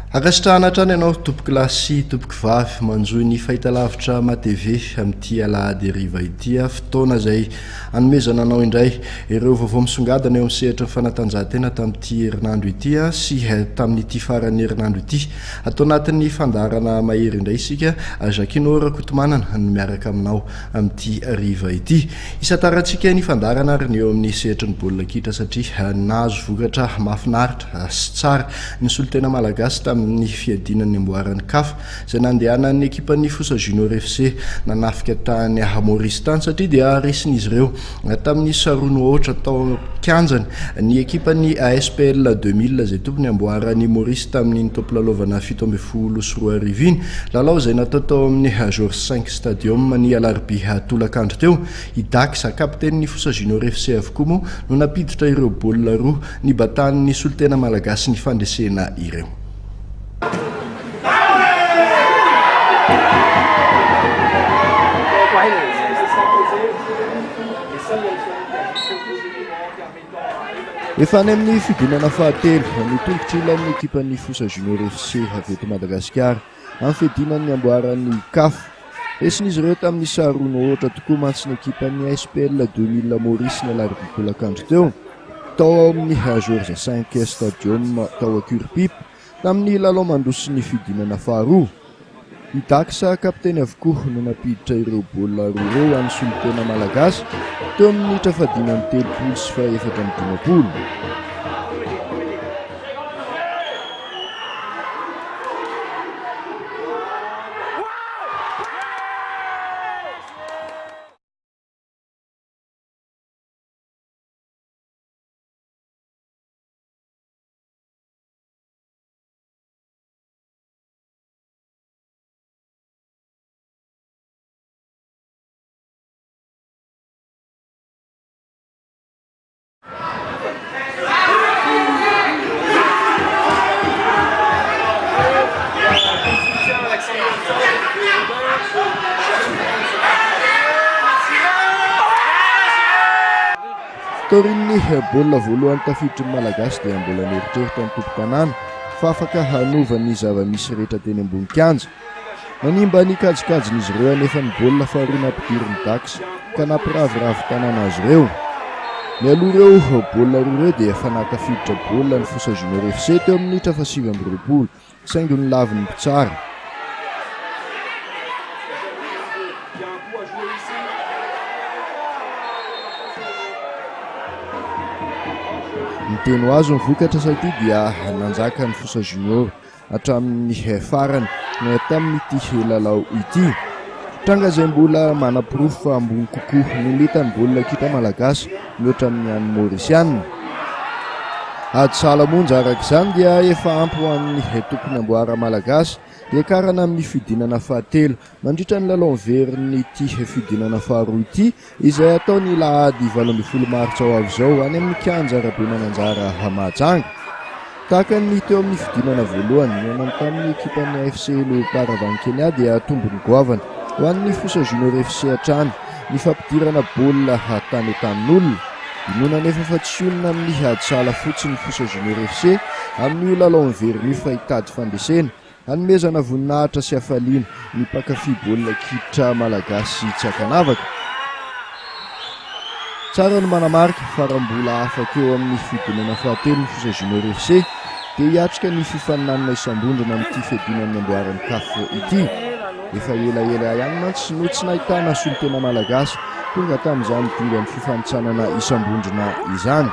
Akasitrahana hatrany ianao tompoko lasy tompoko vavy manjoy ny fahitalavitra matv amin'ity alahady hariva ity fotoana izay hanomezana anao indray ireo vaovao misongadina eo amin'ny sehatra ny fanatanjahantena tamin'ity herinandro ity sy tamin'ity farany herinandro ity. Atao anatin'ny fandarana mahery indray isika Jacquinora Kotomanana no miaraka aminao amin'ity hariva ity. Isatarantsika ny fandarana ary ny eo amin'ny sehatra ny baolina kitra satria nahazo vokatra mahafinaritra sy tsara ny solitena malagasy ny fiadinan'ny amboaran'ny CAF izay nandehanan'ny ekipan'ny Fosa Junior FC nanafika tany Maurice tany satria dia resin'izy ireo tamin'ny sarono ohatra tao kianjany ny ekipan'ny ASPL 2000 izay tompony amboaran'ny Maurice tamin'ny topolalovana 17 sy 20 lalao izay natao tao amin'ny Georges 5 Stadium ny alarobia tolakandro teo. I Dax kapten'ny Fosa Junior FC avokoa moa no napiditra ireo baolina roa ny batan'ny solitena malagasy ny fandresena ireo. Efa any amin'ny fidinana fahatelo ny tongotra ilan'ny ekipan'ny Fosa Junior FC avy eto Madagasikara amin'ny fiadinan'ny amboaran'ny CAF. Resin'izy ireo tamin'ny sarono ohatra tokoa mantsy ny ekipan'ny ASPL 2000 Maurice ny alarobia tolakandro teo tao amin'ny Georges 5 Stadium tao Akurpip tamin'ny lalao mandroso ny fidinana faharoa. I Dax kapteny avokoa no napiditra ireo baolina roa ireo amin'ny solitena malagasy teo amin'ny minitra fahadimy telopolo sy fahaefatra amby dimapolo. Torin'ny baolina voalohany tafiditry ny malagasy dia mbola nieritreritra ny tompo-tanàna fa afaka hanovany zava-misy rehetra teny ambony kianja. Nanimba ny kajikajin'izy ireo anefa ny baolina faharoa nampidiriny Dax ka nampiravoravo tanàna azy ireo. Ny aloha ireo baolina roa ireo dia efa natafiditra baolina ny Fosa Junior FC teo amin'ny minitra faha 20 saingy ny laviny mpitsara. Teno azo ny vokatra satria dia nanjaka ny Fosa Junior hatramin'ny farany tamin'ity lalao ity. Tranga izay mbola manapirofo fa ambony kokoa ny litany baolina kitra malagasy mihoatra amin'ny any Mauricianina. Ady salamonja araka izany dia efa ampy ho an'ny tompony amboara malagasy dia karana amin'ny fidinana fahatelo mandritra ny lalao very ity fidinana faharoa ity izay ataony lahady 12 martsa ho avy izao any amin'ny kianja Rabe Mananjara Mahajanga. Tahaka ny teo amin'ny fidinana voalohany nanano tamin'ny ekipan'ny AFC Leopard Vankenia dia tombony goavana ho an'ny Fosa Junior FC hatrany ny fampidirana baolina tany tanin'olona. Inona nefa fa tsy onona amin'ny ady sala fotsiny Fosa Junior FC amin'ny lalao very fa hitady fandresena hanomezana voninahitra sy hafaliana ny mpankafy baolina kitra malagasy tsy akanavaka. Tsara ny manamarika farambola afaka eo amin'ny fidinana fahatelo ny Fosa Junior FC dia hiatrika ny fifaninanana isambondrona amin'ity fiadinan'ny amboaran'ny CAF ity. Efa ela ihany mantsy no tsy nahitana solitena malagasy tonga tamin'izany dingan'ny fifanitsanana isambondrona izany.